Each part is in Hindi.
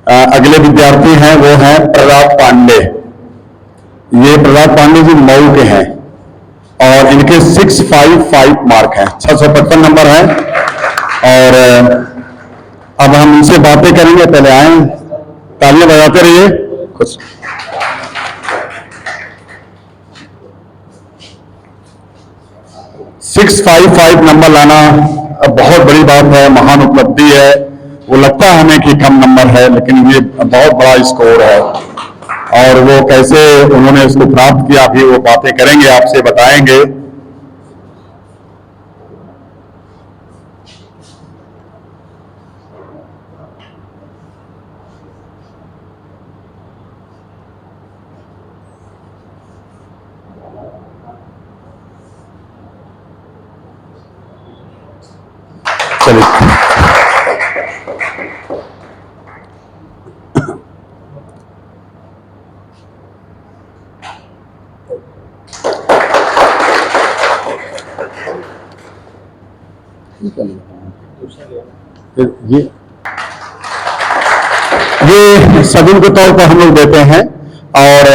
अगले विद्यार्थी हैं वो हैं प्रहलाद पांडे। ये प्रहलाद पांडे जी मऊ के हैं और इनके 655 मार्क हैं, 655 नंबर हैं। और अब हम इनसे बातें करेंगे। पहले आए, तालियां बजाते रहिए। कुछ 655 नंबर लाना बहुत बड़ी बात है, महान उपलब्धि है। वो लगता है हमें कि कम नंबर है, लेकिन ये बहुत बड़ा स्कोर है। और वो कैसे उन्होंने इसको प्राप्त किया, अभी वो बातें करेंगे, आपसे बताएंगे। चलिए, ये सगुन के तौर पर हम लोग देते हैं। और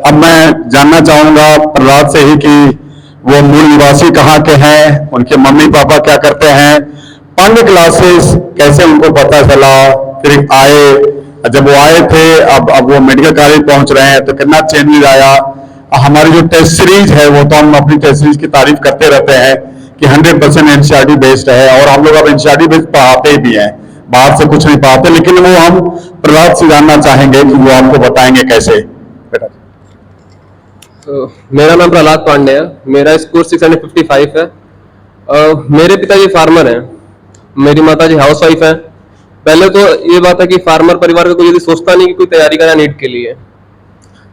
अब मैं जानना चाहूंगा प्रहलाद से ही कि वो मूल निवासी कहाँ के हैं, उनके मम्मी पापा क्या करते हैं, पांडे क्लासेस कैसे उनको पता चला, फिर आए, जब वो आए थे अब वो मेडिकल कॉलेज पहुंच रहे हैं तो कितना चेंजेस आया। हमारी जो टेस्ट सीरीज है वो तो हम अपनी टेस्ट सीरीज की तारीफ करते रहते हैं कि 100% एनसीईआरटी बेस्ड है। और हम लोग अब एनसीईआरटी बेस्ड पढ़ाते भी हैं, बाहर से कुछ नहीं पढ़ाते। लेकिन वो हम प्रहलाद से जानना चाहेंगे कि वो आपको बताएंगे कैसे। तो मेरा नाम प्रहलाद पांडे है, मेरा स्कोर 655 है। मेरे पिताजी फार्मर हैं, मेरी माताजी हाउस वाइफ है। पहले तो ये बात है कि फार्मर परिवार का कोई यदि सोचता नहीं कि कोई तैयारी करा नीट के लिए।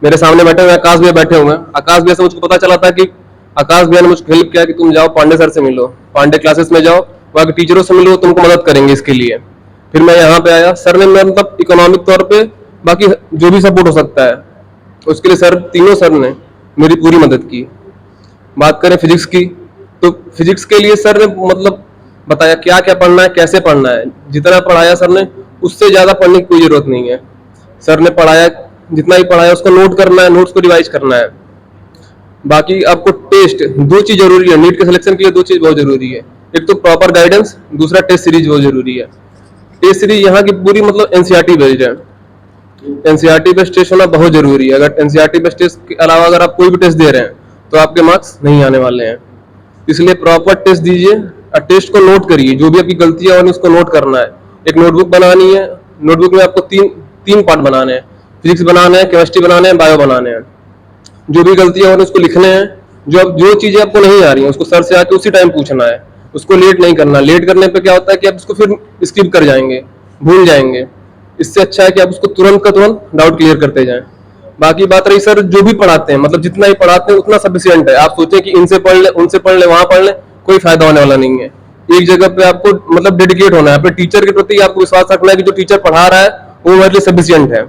मेरे सामने बैठे हुए आकाश भैया बैठे हुए हैं। आकाश भैया से मुझको पता चला था कि आकाश भैया ने मुझको हेल्प किया कि तुम जाओ पांडे सर से मिलो, पांडे क्लासेस में जाओ, वहाँ के टीचरों से मिलो, तुमको मदद करेंगे इसके लिए। फिर मैं यहाँ पे आया, सर ने मतलब इकोनॉमिक तौर पे बाकी जो भी सपोर्ट हो सकता है उसके लिए सर, तीनों सर ने मेरी पूरी मदद की। बात करें फिजिक्स की, तो फिजिक्स के लिए सर ने मतलब बताया क्या क्या पढ़ना है, कैसे पढ़ना है। जितना पढ़ाया सर ने उससे ज्यादा पढ़ने की कोई जरूरत नहीं है। सर ने पढ़ाया, जितना ही पढ़ाया उसको नोट करना है, नोट्स को रिवाइज करना है। बाकी आपको टेस्ट, दो चीज जरूरी है नीट के सिलेक्शन के लिए, दो चीज बहुत जरूरी है। एक तो प्रॉपर गाइडेंस, दूसरा टेस्ट सीरीज बहुत जरूरी है। टेस्ट सीरीज यहाँ की पूरी मतलब एनसीईआरटी बेस्ड है। एनसीईआरटी बेस्ड टेस्ट होना बहुत जरूरी है। अगर एनसीईआरटी बेस्ड टेस्ट के अलावा अगर आप कोई भी टेस्ट दे रहे हैं तो आपके मार्क्स नहीं आने वाले हैं। इसलिए प्रॉपर टेस्ट दीजिए और टेस्ट को नोट करिए, जो भी आपकी गलतियां होनी उसको नोट करना है। एक नोटबुक बनानी है, नोटबुक में आपको तीन पार्ट बनाने हैं, फिजिक्स बनाने हैं, केमिस्ट्री बनाने हैं, बायो बनाने हैं। जो भी गलतियां हो रही उसको लिखने हैं। जो चीजें आपको नहीं आ रही हैं उसको सर से आके उसी टाइम पूछना है, उसको लेट नहीं करना। लेट करने पे क्या होता है कि आप उसको फिर स्किप कर जाएंगे, भूल जाएंगे। इससे अच्छा है कि आप उसको तुरंत का तुरंत डाउट क्लियर करते जाएं। बाकी बात रही सर जो भी पढ़ाते हैं, मतलब जितना ही पढ़ाते हैं उतना सफिशिएंट है। आप सोचें कि इनसे पढ़ ले, उनसे पढ़ ले, वहां पढ़ ले, कोई फायदा होने वाला नहीं है। एक जगह पे आपको मतलब डेडिकेट होना है, अपने टीचर के प्रति आपको विश्वास रखना है कि जो टीचर पढ़ा रहा है वो हमारे लिए सफिशिएंट है।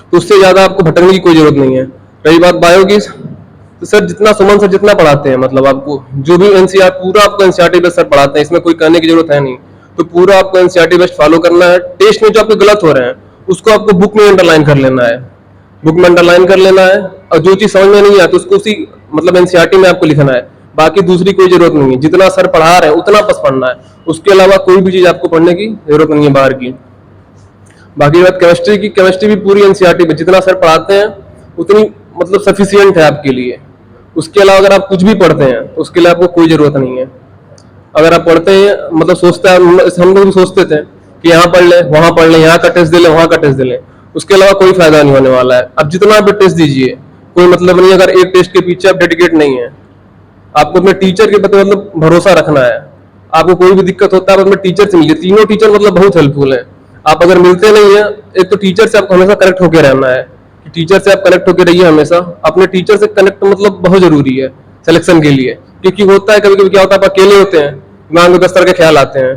तो उससे ज्यादा आपको भटकने की कोई जरूरत नहीं है। रही बात बायो की, तो सर जितना सुमन सर जितना पढ़ाते हैं, मतलब आपको जो भी एनसीईआर पूरा आपको एनसीईआरटी बेस्ड सर पढ़ाते हैं, इसमें कोई करने की जरूरत है नहीं। तो पूरा आपको एनसीईआरटी बेस्ड फॉलो करना है। टेस्ट में जो आपके गलत हो रहे हैं उसको आपको बुक में अंडरलाइन कर लेना है, बुक में अंडरलाइन कर लेना है। और जो चीज समझ में नहीं आती उसको उसी मतलब एनसीईआरटी में आपको लिखना है। बाकी दूसरी कोई जरूरत नहीं है, जितना सर पढ़ा रहे हैं उतना बस पढ़ना है। उसके अलावा कोई भी चीज आपको पढ़ने की जरूरत नहीं है बाहर की। बाकी बात केमिस्ट्री की, केमिस्ट्री भी पूरी एनसीईआरटी में जितना सर पढ़ाते हैं उतनी मतलब सफिशिएंट है आपके लिए। उसके अलावा अगर आप कुछ भी पढ़ते हैं तो उसके लिए आपको कोई जरूरत नहीं है। अगर आप पढ़ते हैं मतलब सोचते हैं, हम लोग भी सोचते थे कि यहाँ पढ़ ले, वहां पढ़ ले, यहाँ का टेस्ट दे ले, वहां का टेस्ट दे ले, उसके अलावा कोई फायदा नहीं होने वाला है। अब जितना भी टेस्ट दीजिए कोई मतलब नहीं, अगर एक टेस्ट के पीछे आप डेडिकेट नहीं है। आपको अपने टीचर के प्रति मतलब भरोसा रखना है। आपको कोई भी दिक्कत होता है आप अपने टीचर से मिलिए। तीनों टीचर मतलब बहुत हेल्पफुल है। आप अगर मिलते नहीं है, एक तो टीचर से आपको हमेशा कनेक्ट होकर रहना है, टीचर से आप कनेक्ट होकर रहिए हमेशा। अपने टीचर से कनेक्ट मतलब बहुत जरूरी है सिलेक्शन के लिए। क्योंकि होता है कभी कभी क्या होता है, आप अकेले होते हैं, दिमाग में 10 तरह के ख्याल आते हैं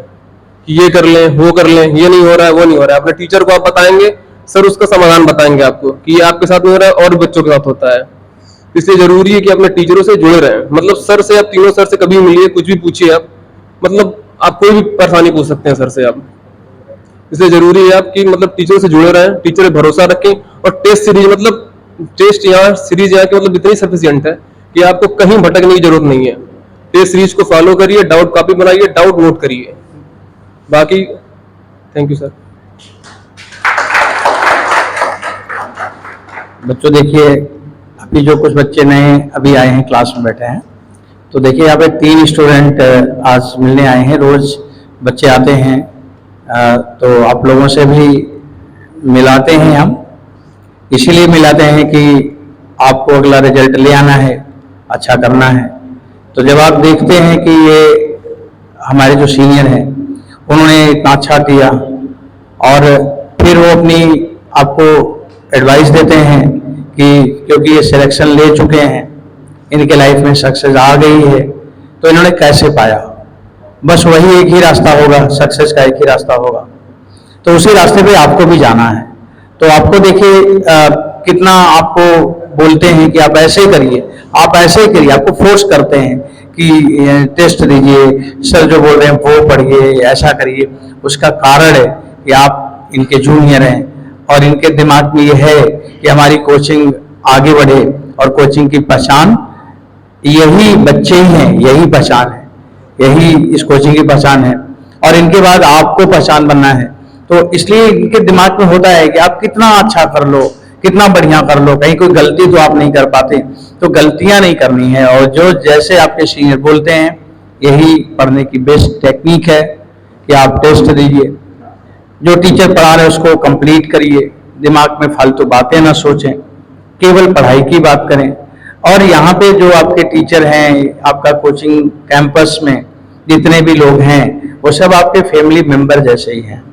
कि ये कर लें, वो कर लें, ये नहीं हो रहा है, वो नहीं हो रहा है। अपने टीचर को आप बताएंगे, सर उसका समाधान बताएंगे आपको कि ये आपके साथ नहीं हो रहा है और बच्चों के साथ होता है। इसलिए जरूरी है कि अपने टीचरों से जुड़े रहें। मतलब सर से, आप तीनों सर से कभी मिलिए, कुछ भी पूछिए आप, मतलब आप कोई भी परेशानी पूछ सकते हैं सर से आप। इसलिए जरूरी है आपकी मतलब टीचर से जुड़े रहें, टीचर पे भरोसा रखें, और टेस्ट सीरीज मतलब टेस्ट यहाँ सीरीज यहाँ की मतलब इतनी सफिशियंट है कि आपको कहीं भटकने की जरूरत नहीं है। टेस्ट सीरीज को फॉलो करिए, डाउट कॉपी बनाइए, डाउट नोट करिए। बाकी थैंक यू सर। बच्चों देखिए, अभी जो कुछ बच्चे नए अभी आए हैं क्लास में बैठे हैं, तो देखिए यहाँ पे 3 स्टूडेंट आज मिलने आए हैं। रोज बच्चे आते हैं तो आप लोगों से भी मिलाते हैं हम, इसीलिए मिलाते हैं कि आपको अगला रिजल्ट ले आना है, अच्छा करना है। तो जब आप देखते हैं कि ये हमारे जो सीनियर हैं उन्होंने इतना अच्छा किया और फिर वो अपनी आपको एडवाइस देते हैं कि क्योंकि ये सिलेक्शन ले चुके हैं, इनके लाइफ में सक्सेस आ गई है, तो इन्होंने कैसे पाया। बस वही एक ही रास्ता होगा, सक्सेस का एक ही रास्ता होगा, तो उसी रास्ते पे आपको भी जाना है। तो आपको देखिए कितना आपको बोलते हैं कि आप ऐसे करिए, आप ऐसे करिए, आपको फोर्स करते हैं कि टेस्ट दीजिए, सर जो बोल रहे हैं वो पढ़िए, ऐसा करिए। उसका कारण है कि आप इनके जूनियर हैं और इनके दिमाग में ये है कि हमारी कोचिंग आगे बढ़े, और कोचिंग की पहचान यही बच्चे ही हैं, यही पहचान है, यही इस कोचिंग की पहचान है, और इनके बाद आपको पहचान बनना है। तो इसलिए इनके दिमाग में होता है कि आप कितना अच्छा कर लो, कितना बढ़िया कर लो, कहीं कोई गलती तो आप नहीं कर पाते, तो गलतियां नहीं करनी है। और जो जैसे आपके सीनियर बोलते हैं, यही पढ़ने की बेस्ट टेक्निक है कि आप टेस्ट दीजिए, जो टीचर पढ़ा रहे हैं उसको कंप्लीट करिए, दिमाग में फालतू बातें ना सोचें, केवल पढ़ाई की बात करें। और यहाँ पे जो आपके टीचर हैं, आपका कोचिंग कैंपस में जितने भी लोग हैं, वो सब आपके फैमिली मेंबर जैसे ही हैं,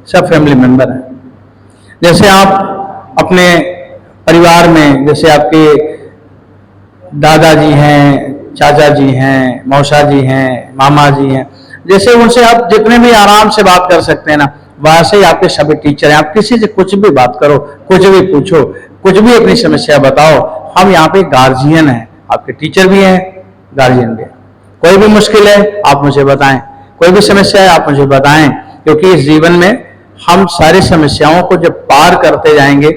सब फैमिली मेंबर हैं। जैसे आप अपने परिवार में, जैसे आपके दादाजी हैं, चाचा जी हैं, मौसा जी हैं, मामा जी हैं, जैसे उनसे आप जितने भी आराम से बात कर सकते हैं ना, वैसे ही आपके सभी टीचर हैं। आप किसी से कुछ भी बात करो, कुछ भी पूछो, कुछ भी अपनी समस्या बताओ, हम यहाँ पे गार्जियन हैं, आपके टीचर भी हैं, गार्जियन भी हैं। कोई भी मुश्किल है आप मुझे बताएं, कोई भी समस्या है आप मुझे बताएं, क्योंकि इस जीवन में हम सारी समस्याओं को जब पार करते जाएंगे,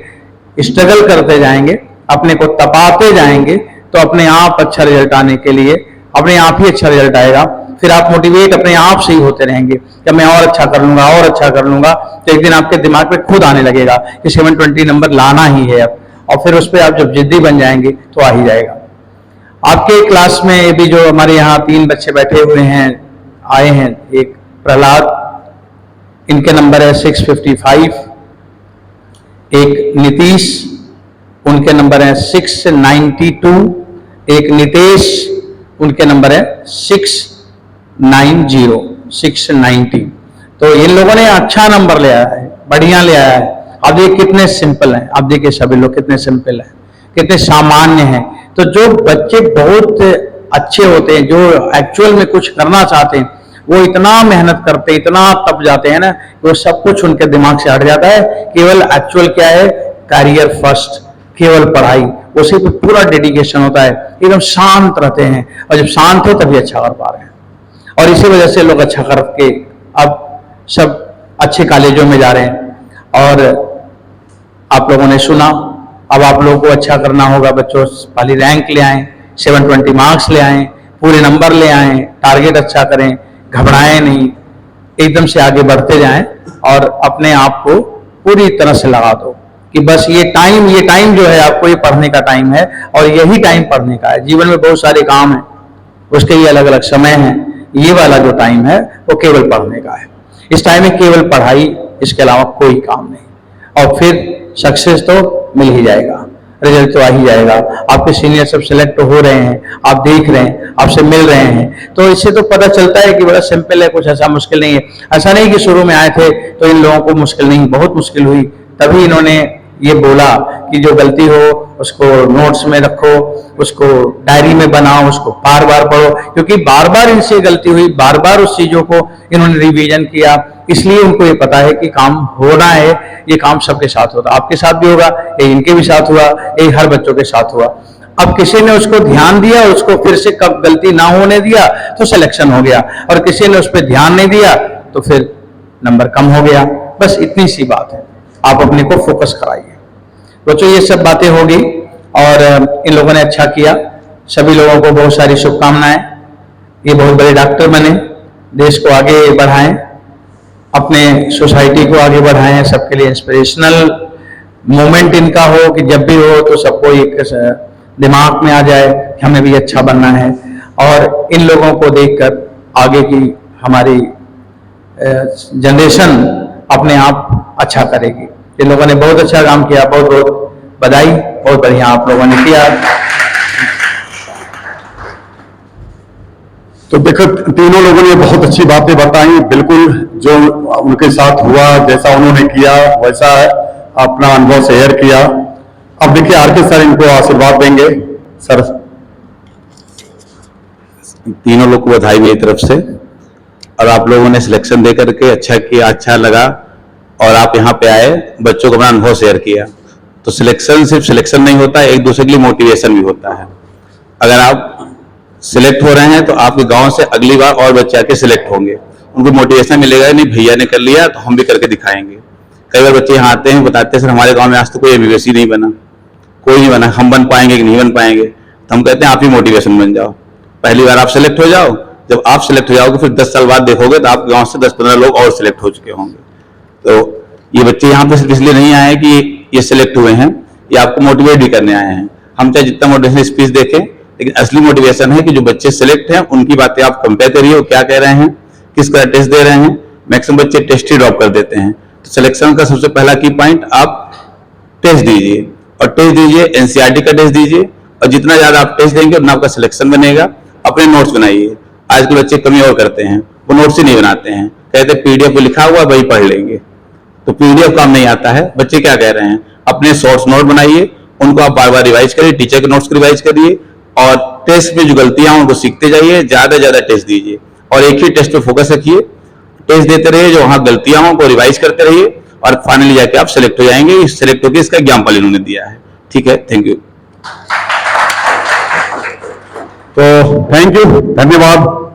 स्ट्रगल करते जाएंगे, अपने को तपाते जाएंगे, तो अपने आप अच्छा रिजल्ट आने के लिए अपने आप ही अच्छा रिजल्ट आएगा। फिर आप मोटिवेट अपने आप से ही होते रहेंगे कि मैं और अच्छा कर लूंगा, और अच्छा कर लूंगा, तो एक दिन आपके दिमाग में खुद आने लगेगा कि 720 नंबर लाना ही है अब, और फिर उस पर आप जब जिद्दी बन जाएंगे तो आ ही जाएगा। आपके क्लास में भी जो हमारे यहाँ 3 बच्चे बैठे हुए हैं, आए हैं, एक प्रहलाद, इनके नंबर है 655, एक नीतीश, उनके नंबर है 692, एक नितेश, उनके नंबर है 690। तो इन लोगों ने अच्छा नंबर ले आया है, बढ़िया ले आया है। अब देखिए कितने सिंपल हैं, अब देखिए सभी लोग कितने सिंपल हैं, कितने सामान्य हैं। तो जो बच्चे बहुत अच्छे होते हैं, जो एक्चुअल में कुछ करना चाहते हैं, वो इतना मेहनत करते हैं, इतना तप जाते हैं ना, वो सब कुछ उनके दिमाग से हट जाता है। केवल एक्चुअल क्या है, करियर फर्स्ट, केवल पढ़ाई, उसी पे पूरा डेडिकेशन होता है, एकदम शांत रहते हैं, और जब शांत हो तभी अच्छा कर पा रहे हैं। और इसी वजह से लोग अच्छा करके अब सब अच्छे कॉलेजों में जा रहे हैं। और आप लोगों ने सुना, अब आप लोगों को अच्छा करना होगा बच्चों, पहली रैंक ले आएं, 720 मार्क्स ले आएं, पूरे नंबर ले आएं, टारगेट अच्छा करें, घबराएं नहीं, एकदम से आगे बढ़ते जाएं, और अपने आप को पूरी तरह से लगा दो कि बस ये टाइम जो है आपको, ये पढ़ने का टाइम है, और यही टाइम पढ़ने का है। जीवन में बहुत सारे काम हैं, उसके ये अलग अलग समय हैं, ये वाला जो टाइम है वो केवल पढ़ने का है। इस टाइम में केवल पढ़ाई, इसके अलावा कोई काम नहीं, और फिर सक्सेस तो मिल ही जाएगा, रिजल्ट तो आ ही जाएगा। आपके सीनियर सब सिलेक्ट हो रहे हैं, आप देख रहे हैं, आपसे मिल रहे हैं, तो इससे तो पता चलता है कि बड़ा सिंपल है, कुछ ऐसा मुश्किल नहीं है। ऐसा नहीं कि शुरू में आए थे तो इन लोगों को मुश्किल नहीं, बहुत मुश्किल हुई, तभी इन्होंने ये बोला कि जो गलती हो उसको नोट्स में रखो, उसको डायरी में बनाओ, उसको बार बार पढ़ो, क्योंकि बार बार इनसे गलती हुई, बार बार उस चीजों को इन्होंने रिवीजन किया, इसलिए उनको ये पता है कि काम होना है, ये काम सबके साथ होता, आपके साथ भी होगा, ये इनके भी साथ हुआ, ये हर बच्चों के साथ हुआ। अब किसी ने उसको ध्यान दिया, उसको फिर से कब गलती ना होने दिया तो सिलेक्शन हो गया, और किसी ने उस पर ध्यान नहीं दिया तो फिर नंबर कम हो गया, बस इतनी सी बात है, आप अपने को फोकस कराइए। बच्चों ये सब बातें होगी और इन लोगों ने अच्छा किया, सभी लोगों को बहुत सारी शुभकामनाएं। ये बहुत बड़े डॉक्टर बने, देश को आगे बढ़ाएं, अपने सोसाइटी को आगे बढ़ाएं, सबके लिए इंस्पिरेशनल मोमेंट इनका हो कि जब भी हो तो सबको एक दिमाग में आ जाए कि हमें भी अच्छा बनना है, और इन लोगों को देखकर आगे की हमारी जनरेशन अपने आप अच्छा करेगी। इन लोगों ने बहुत अच्छा काम किया, बहुत बहुत बधाई, बहुत बढ़िया आप लोगों ने किया। तो देखो, तीनों लोगों ने बहुत अच्छी बातें बताई, बिल्कुल जो उनके साथ हुआ, जैसा उन्होंने किया वैसा अपना अनुभव शेयर किया। अब देखिए आरके सर इनको आशीर्वाद देंगे। सर, तीनों लोग को बधाई मेरी तरफ से, और आप लोगों ने सिलेक्शन दे करके अच्छा किया, अच्छा लगा, और आप यहाँ पे आए, बच्चों को अपना अनुभव शेयर किया। तो सिलेक्शन सिर्फ सिलेक्शन नहीं होता, एक दूसरे के लिए मोटिवेशन भी होता है। अगर आप सिलेक्ट हो रहे हैं तो आपके गांव से अगली बार और बच्चे आके सिलेक्ट होंगे, उनको मोटिवेशन मिलेगा, नहीं भैया ने कर लिया तो हम भी करके दिखाएंगे। कई बार बच्चे यहाँ आते हैं, बताते हैं सर हमारे गांव में आज तो कोई एमबीबीएस नहीं बना, कोई नहीं बना, हम बन पाएंगे कि नहीं बन पाएंगे। तो हम कहते हैं आप ही मोटिवेशन बन जाओ, पहली बार आप सिलेक्ट हो जाओ, जब आप सिलेक्ट हो जाओगे फिर 10 साल बाद देखोगे तो आपके गांव से 10-15 लोग और सिलेक्ट हो चुके होंगे। तो ये बच्चे यहाँ पे सिर्फ इसलिए नहीं आए कि ये सिलेक्ट हुए हैं, ये आपको मोटिवेट भी करने आए हैं। हम चाहे जितना मोटिवेशन स्पीच देखें, लेकिन असली मोटिवेशन है कि जो बच्चे सिलेक्ट हैं उनकी बातें आप कंपेयर करिए, वो क्या कह रहे हैं, किस तरह टेस्ट दे रहे हैं। मैक्सिमम बच्चे टेस्ट ही ड्रॉप कर देते हैं। तो सिलेक्शन का सबसे पहला की पॉइंट, आप टेस्ट दीजिए, और टेस्ट दीजिए एनसीईआरटी का टेस्ट दीजिए, और जितना ज्यादा आप टेस्ट देंगे उतना आपका सिलेक्शन बनेगा। अपने नोट्स बनाइए। आज के बच्चे कमी और करते हैं, वो नोट्स ही नहीं बनाते हैं, कहते पीडीएफ में लिखा हुआ वही पढ़ लेंगे, तो पीडीएफ काम नहीं आता है। बच्चे क्या कह रहे हैं, अपने शॉर्ट्स नोट बनाइए, उनको आप बार बार रिवाइज करिए, टीचर के नोट्स को रिवाइज करिए, और टेस्ट में जो गलतियां हैं उनको सीखते जाइए, ज्यादा टेस्ट दीजिए, और एक ही टेस्ट पे फोकस रखिए, टेस्ट देते रहिए, जो वहां गलतियां हों उनको रिवाइज करते रहिए, और फाइनली जाके आप सिलेक्ट हो जाएंगे। सिलेक्ट होकर इसका एग्जाम्पल इन्होंने दिया है। ठीक है, थैंक यू। तो थैंक यू, धन्यवाद।